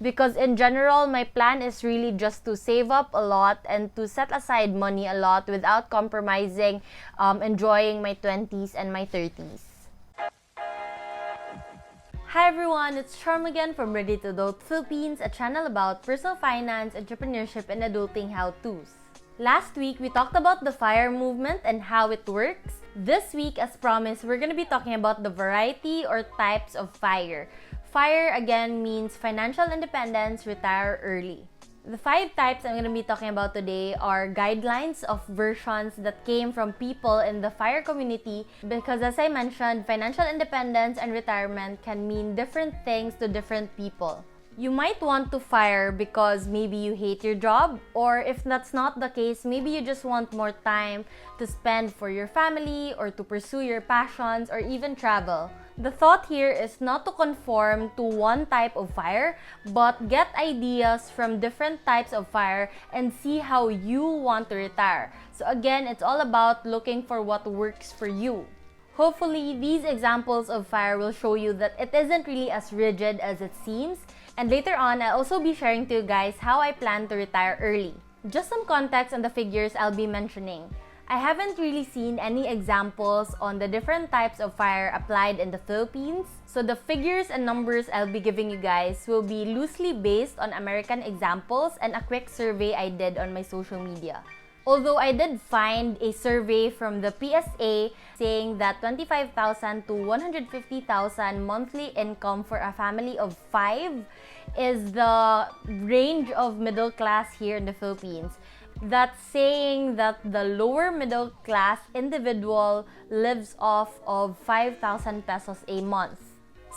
Because in general, my plan is really just to save up a lot and to set aside money a lot without compromising enjoying my 20s and my 30s. Hi everyone, it's Charm again from Ready2Adult Philippines, a channel about personal finance, entrepreneurship, and adulting how-tos. Last week, we talked about the FIRE movement and how it works. This week, as promised, we're going to be talking about the variety or types of FIRE. FIRE again means financial independence, retire early. The 5 types I'm going to be talking about today are guidelines of versions that came from people in the FIRE community because, as I mentioned, financial independence and retirement can mean different things to different people. You might want to FIRE because maybe you hate your job, or if that's not the case, maybe you just want more time to spend for your family or to pursue your passions or even travel. The thought here is not to conform to one type of FIRE, but get ideas from different types of FIRE and see how you want to retire. So again, it's all about looking for what works for you. Hopefully, these examples of FIRE will show you that it isn't really as rigid as it seems. And later on, I'll also be sharing to you guys how I plan to retire early. Just some context on the figures I'll be mentioning. I haven't really seen any examples on the different types of FIRE applied in the Philippines. So the figures and numbers I'll be giving you guys will be loosely based on American examples and a quick survey I did on my social media. Although I did find a survey from the PSA saying that 25,000 to 150,000 monthly income for a family of 5 is the range of middle class here in the Philippines. That's saying that the lower middle class individual lives off of 5,000 pesos a month.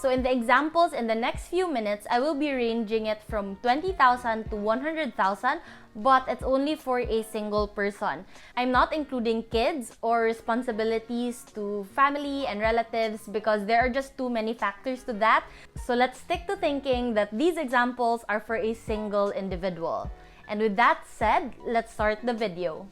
So in the examples in the next few minutes, I will be ranging it from 20,000 to 100,000, but it's only for a single person. I'm not including kids or responsibilities to family and relatives because there are just too many factors to that. So let's stick to thinking that these examples are for a single individual. And with that said, let's start the video.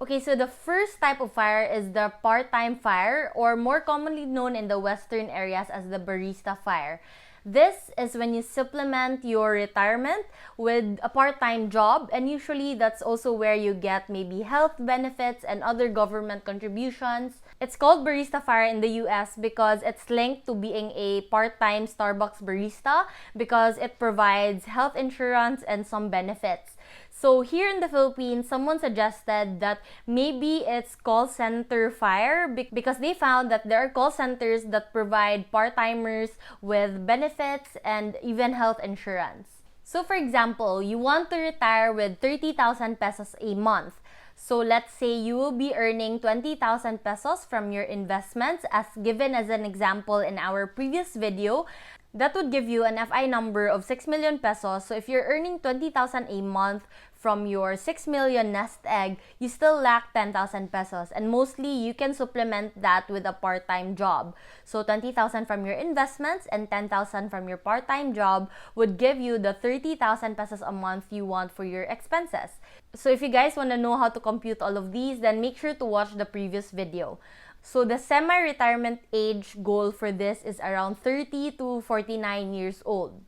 Okay, so the first type of FIRE is the part-time FIRE, or more commonly known in the Western areas as the Barista FIRE. This is when you supplement your retirement with a part-time job, and usually that's also where you get maybe health benefits and other government contributions. It's called Barista FIRE in the US because it's linked to being a part-time Starbucks barista because it provides health insurance and some benefits. So here in the Philippines, someone suggested that maybe it's call center FIRE because they found that there are call centers that provide part-timers with benefits and even health insurance. So for example, you want to retire with 30,000 pesos a month. So let's say you will be earning 20,000 pesos from your investments as given as an example in our previous video. That would give you an FI number of 6 million pesos. So if you're earning 20,000 a month from your 6 million nest egg, you still lack 10,000 pesos. And mostly, you can supplement that with a part-time job. So 20,000 from your investments and 10,000 from your part-time job would give you the 30,000 pesos a month you want for your expenses. So if you guys want to know how to compute all of these, then make sure to watch the previous video. So the semi-retirement age goal for this is around 30 to 49 years old.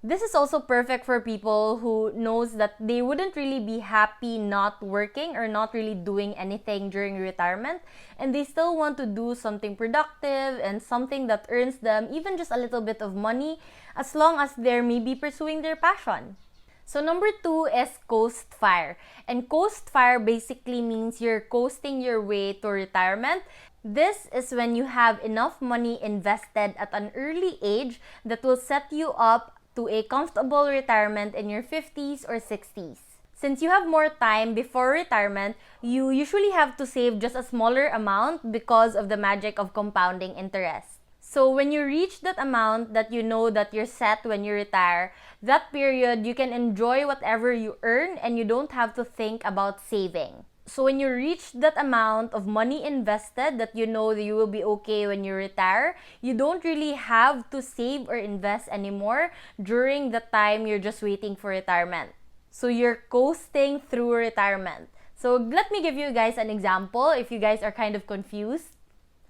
This is also perfect for people who knows that they wouldn't really be happy not working or not really doing anything during retirement, and they still want to do something productive and something that earns them even just a little bit of money as long as they're maybe pursuing their passion. So number 2 is Coast FIRE. And Coast FIRE basically means you're coasting your way to retirement. This is when you have enough money invested at an early age that will set you up to a comfortable retirement in your 50s or 60s. Since you have more time before retirement, you usually have to save just a smaller amount because of the magic of compounding interest. So when you reach that amount that you know that you're set when you retire, that period you can enjoy whatever you earn and you don't have to think about saving. So when you reach that amount of money invested that you know that you will be okay when you retire, you don't really have to save or invest anymore during the time you're just waiting for retirement. So you're coasting through retirement. So let me give you guys an example if you guys are kind of confused.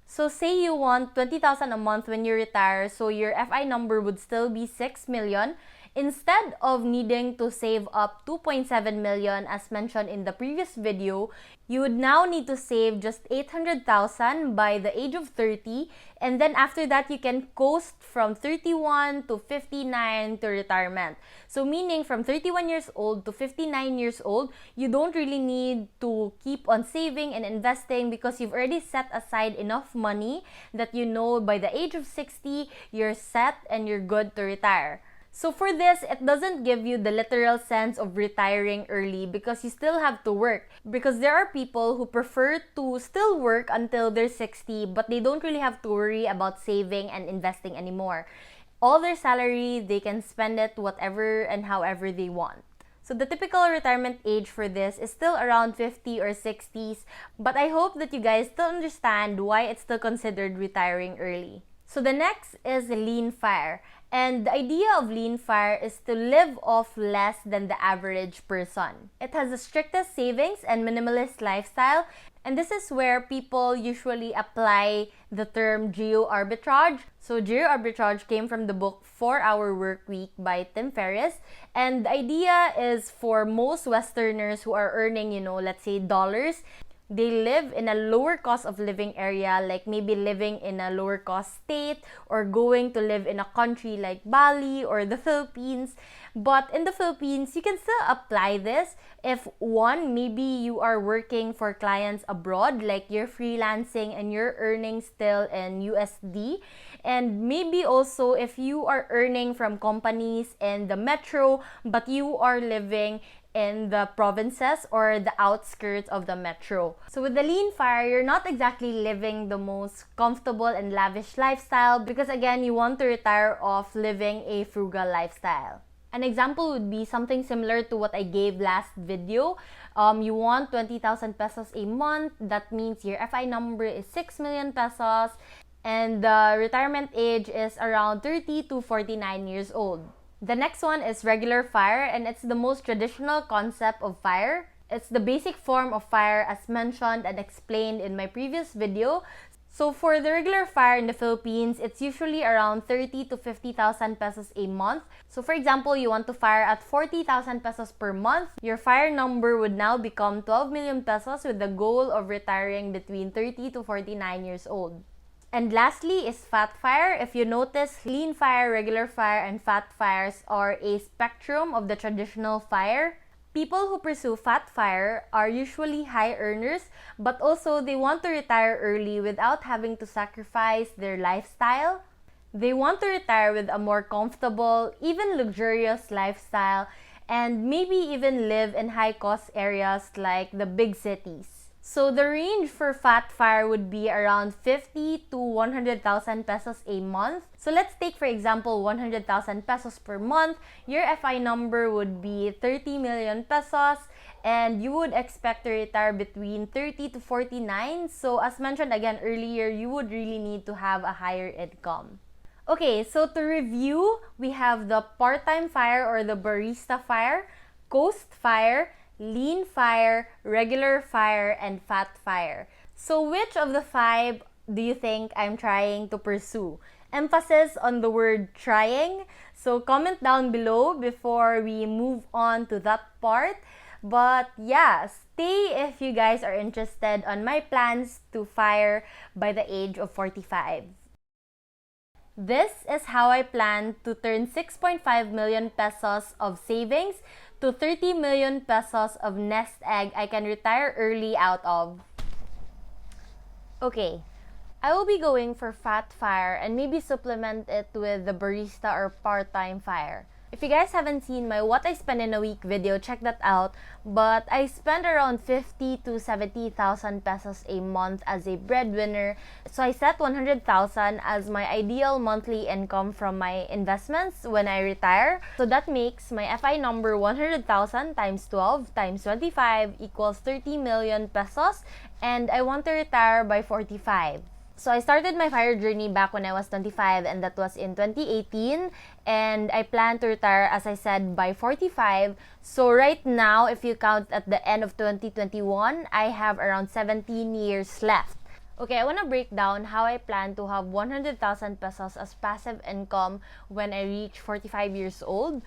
So say you want 20,000 a month when you retire, so your FI number would still be 6 million. Instead of needing to save up 2.7 million as mentioned in the previous video, you would now need to save just 800,000 by the age of 30, and then after that you can coast from 31 to 59 to retirement. So meaning from 31 years old to 59 years old, you don't really need to keep on saving and investing because you've already set aside enough money that you know by the age of 60, you're set and you're good to retire. So for this, it doesn't give you the literal sense of retiring early because you still have to work. Because there are people who prefer to still work until they're 60, but they don't really have to worry about saving and investing anymore. All their salary, they can spend it whatever and however they want. So the typical retirement age for this is still around 50 or 60s, but I hope that you guys still understand why it's still considered retiring early. So the next is lean FIRE. And the idea of lean FIRE is to live off less than the average person. It has the strictest savings and minimalist lifestyle, and this is where people usually apply the term geo-arbitrage. So geo-arbitrage came from the book 4-Hour Workweek by Tim Ferriss, and the idea is for most Westerners who are earning, let's say dollars, they live in a lower cost of living area, like maybe living in a lower cost state or going to live in a country like Bali or the Philippines. But in the Philippines, you can still apply this if one, maybe you are working for clients abroad, like you're freelancing and you're earning still in USD. And maybe also if you are earning from companies in the metro, but you are living in the provinces or the outskirts of the metro. So with the lean FIRE, you're not exactly living the most comfortable and lavish lifestyle because again, you want to retire off living a frugal lifestyle. An example would be something similar to what I gave last video. You want 20,000 pesos a month. That means your FI number is 6 million pesos and the retirement age is around 30 to 49 years old. The next one is regular FIRE, and it's the most traditional concept of FIRE. It's the basic form of FIRE as mentioned and explained in my previous video. So for the regular FIRE in the Philippines, it's usually around 30 to 50,000 pesos a month. So for example, you want to FIRE at 40,000 pesos per month. Your FIRE number would now become 12 million pesos with the goal of retiring between 30 to 49 years old. And lastly is fat FIRE. If you notice, lean FIRE, regular FIRE, and fat FIREs are a spectrum of the traditional FIRE. People who pursue fat FIRE are usually high earners, but also they want to retire early without having to sacrifice their lifestyle. They want to retire with a more comfortable, even luxurious lifestyle, and maybe even live in high-cost areas like the big cities. So the range for fat FIRE would be around 50 to 100,000 pesos a month. So let's take for example 100,000 pesos per month. Your FI number would be 30 million pesos and you would expect to retire between 30 to 49. So as mentioned again earlier, you would really need to have a higher income. Okay, so to review, we have the part-time FIRE or the Barista FIRE, Coast FIRE, lean FIRE, regular FIRE, and fat FIRE. So which of the 5 do you think I'm trying to pursue? Emphasis on the word trying. So comment down below before we move on to that part. But yeah, stay if you guys are interested on my plans to FIRE by the age of 45. This is how I plan to turn 6.5 million pesos of savings to 30 million pesos of nest egg I can retire early out of. Okay, I will be going for fat FIRE and maybe supplement it with the barista or part-time FIRE. If you guys haven't seen my What I Spend in a Week video, check that out. But I spend around 50 to 70,000 pesos a month as a breadwinner. So I set 100,000 as my ideal monthly income from my investments when I retire. So that makes my FI number 100,000 times 12 times 25 equals 30 million pesos. And I want to retire by 45. So I started my FIRE journey back when I was 25 and that was in 2018 and I plan to retire, as I said, by 45. So right now, if you count at the end of 2021, I have around 17 years left. Okay, I want to break down how I plan to have 100,000 pesos as passive income when I reach 45 years old.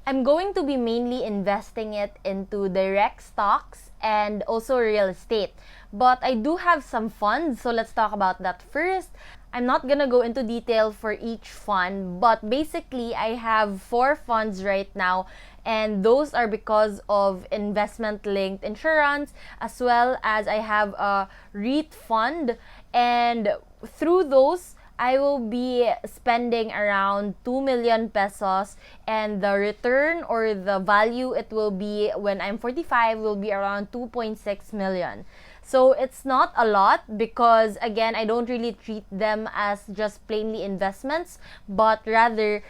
I'm going to be mainly investing it into direct stocks and also real estate. But I do have some funds, so let's talk about that first. I'm not gonna go into detail for each fund, but basically I have 4 funds right now, and those are because of investment linked insurance, as well as I have a REIT fund, and through those I will be spending around 2 million pesos, and the return or the value it will be when I'm 45 will be around 2.6 million. So it's not a lot because, again, I don't really treat them as just plainly investments, but rather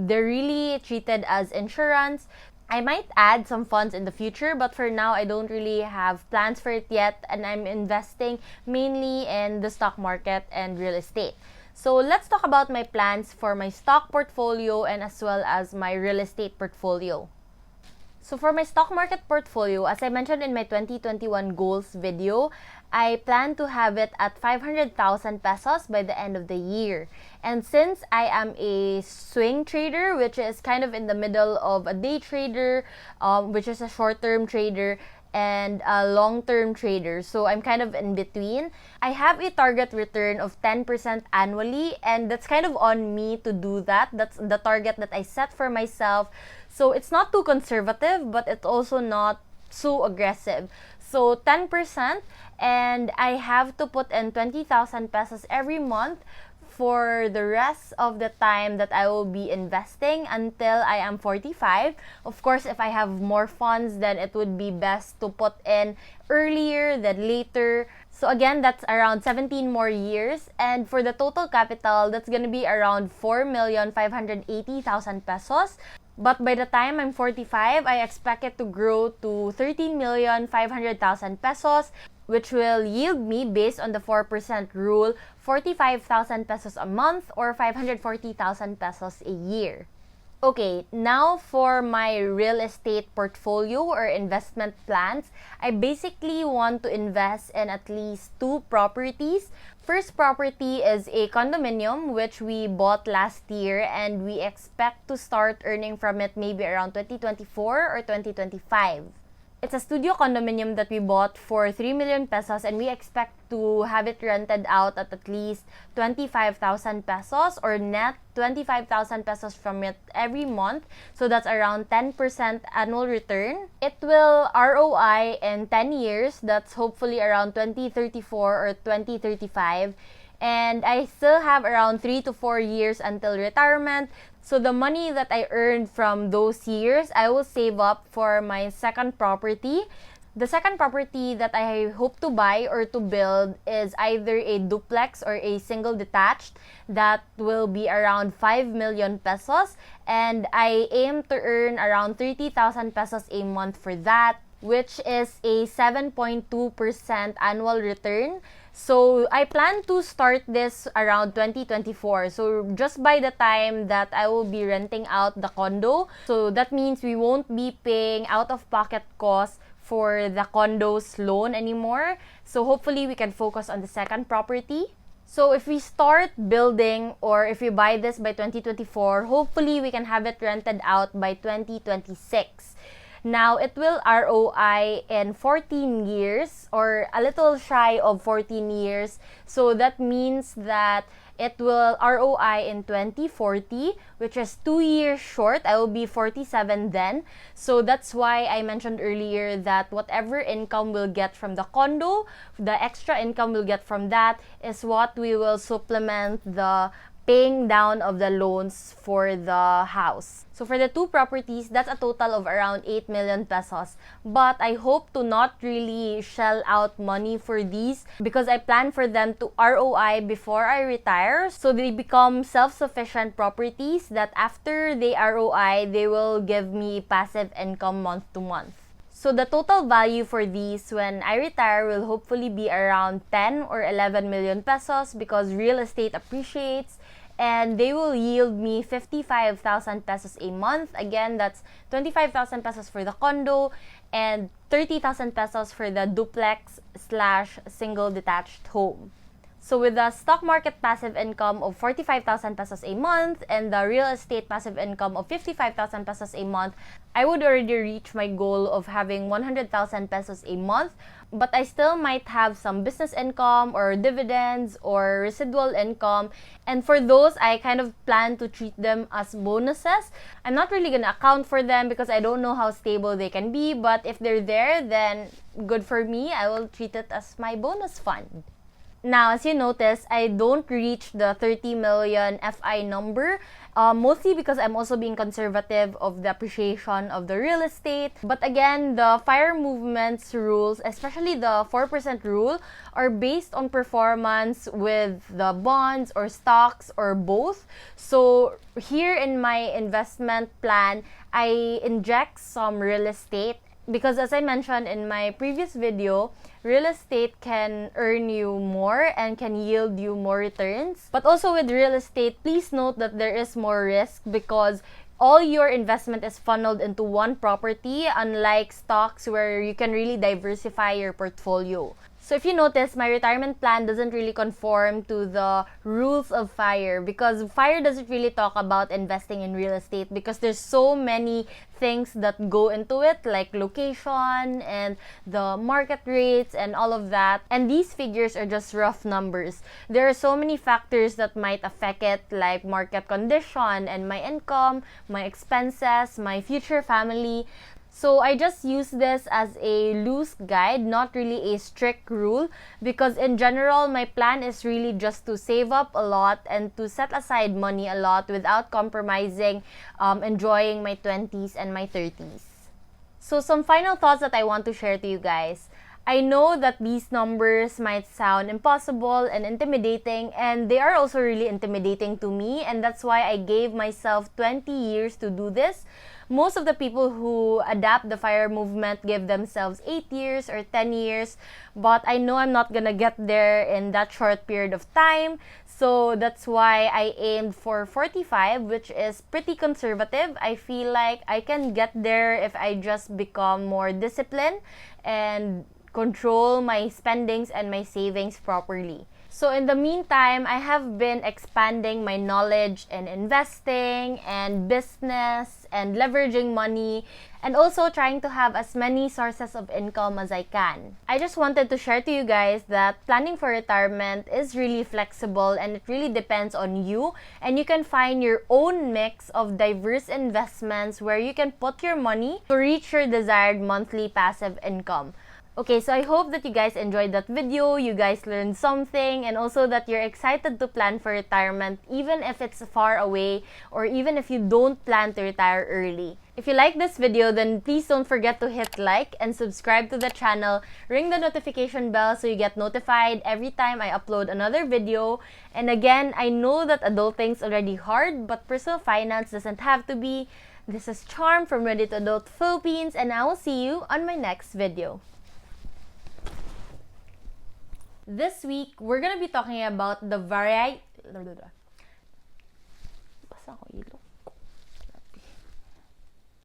they're really treated as insurance. I might add some funds in the future, but for now, I don't really have plans for it yet, and I'm investing mainly in the stock market and real estate. So let's talk about my plans for my stock portfolio and as well as my real estate portfolio. So for my stock market portfolio, as I mentioned in my 2021 goals video, I plan to have it at 500,000 pesos by the end of the year. And since I am a swing trader, which is kind of in the middle of a day trader, which is a short-term trader, and a long-term trader, so I'm kind of in between, I have a target return of 10% annually, and that's kind of on me to do that. That's the target that I set for myself. So it's not too conservative, but it's also not so aggressive. So 10%, and I have to put in 20,000 pesos every month for the rest of the time that I will be investing until I am 45. Of course, if I have more funds, then it would be best to put in earlier than later. So again, that's around 17 more years. And for the total capital, that's gonna be around 4,580,000 pesos. But by the time I'm 45, I expect it to grow to 13,500,000 pesos, which will yield me, based on the 4% rule, 45,000 pesos a month or 540,000 pesos a year. Okay, now for my real estate portfolio or investment plans, I basically want to invest in at least 2 properties. First property is a condominium which we bought last year, and we expect to start earning from it maybe around 2024 or 2025. It's a studio condominium that we bought for 3 million pesos, and we expect to have it rented out at least 25,000 pesos or net 25,000 pesos from it every month. So that's around 10% annual return. It will ROI in 10 years. That's hopefully around 2034 or 2035. And I still have around 3 to 4 years until retirement. So the money that I earned from those years, I will save up for my second property. The second property that I hope to buy or to build is either a duplex or a single detached that will be around 5 million pesos. And I aim to earn around 30,000 pesos a month for that, which is a 7.2% annual return. So I plan to start this around 2024. So just by the time that I will be renting out the condo. So that means we won't be paying out-of-pocket costs for the condo's loan anymore. So hopefully we can focus on the second property. So if we start building or if we buy this by 2024, hopefully we can have it rented out by 2026. Now, it will ROI in 14 years or a little shy of 14 years. So that means that it will ROI in 2040, which is 2 years short. I will be 47 then. So that's why I mentioned earlier that whatever income we'll get from the condo, the extra income we'll get from that is what we will supplement the paying down of the loans for the house. So for the 2 properties, that's a total of around 8 million pesos. But I hope to not really shell out money for these because I plan for them to ROI before I retire. So they become self-sufficient properties that after they ROI, they will give me passive income month to month. So the total value for these when I retire will hopefully be around 10 or 11 million pesos because real estate appreciates, and they will yield me 55,000 pesos a month. Again, that's 25,000 pesos for the condo and 30,000 pesos for the duplex / single detached home. So with the stock market passive income of 45,000 pesos a month and the real estate passive income of 55,000 pesos a month, I would already reach my goal of having 100,000 pesos a month. But I still might have some business income or dividends or residual income. And for those, I kind of plan to treat them as bonuses. I'm not really gonna account for them because I don't know how stable they can be. But if they're there, then good for me. I will treat it as my bonus fund. Now, as you notice, I don't reach the 30 million FI number, mostly because I'm also being conservative of the appreciation of the real estate. But again, the FIRE movement's rules, especially the 4% rule, are based on performance with the bonds or stocks or both. So here in my investment plan, I inject some real estate because, as I mentioned in my previous video, real estate can earn you more and can yield you more returns. But also with real estate, please note that there is more risk because all your investment is funneled into one property, unlike stocks where you can really diversify your portfolio. So if you notice, my retirement plan doesn't really conform to the rules of FIRE because FIRE doesn't really talk about investing in real estate because there's so many things that go into it, like location and the market rates and all of that. And these figures are just rough numbers. There are so many factors that might affect it, like market condition and my income, my expenses, my future family. So I just use this as a loose guide, not really a strict rule, because in general, my plan is really just to save up a lot and to set aside money a lot without compromising enjoying my 20s and my 30s. So some final thoughts that I want to share to you guys. I know that these numbers might sound impossible and intimidating, and they are also really intimidating to me, and that's why I gave myself 20 years to do this. Most of the people who adapt the FIRE movement give themselves 8 years or 10 years, but I know I'm not gonna get there in that short period of time. So that's why I aimed for 45, which is pretty conservative. I feel like I can get there if I just become more disciplined and control my spendings and my savings properly. So in the meantime, I have been expanding my knowledge in investing and business and leveraging money, and also trying to have as many sources of income as I can. I just wanted to share to you guys that planning for retirement is really flexible and it really depends on you, and you can find your own mix of diverse investments where you can put your money to reach your desired monthly passive income. Okay, so I hope that you guys enjoyed that video, you guys learned something, and also that you're excited to plan for retirement even if it's far away or even if you don't plan to retire early. If you like this video, then please don't forget to hit like and subscribe to the channel. Ring the notification bell so you get notified every time I upload another video. And again, I know that adulting's already hard, but personal finance doesn't have to be. This is Charm from Ready2Adult Philippines, and I will see you on my next video. This week, we're gonna be talking about the variety. Basa ko, ilo.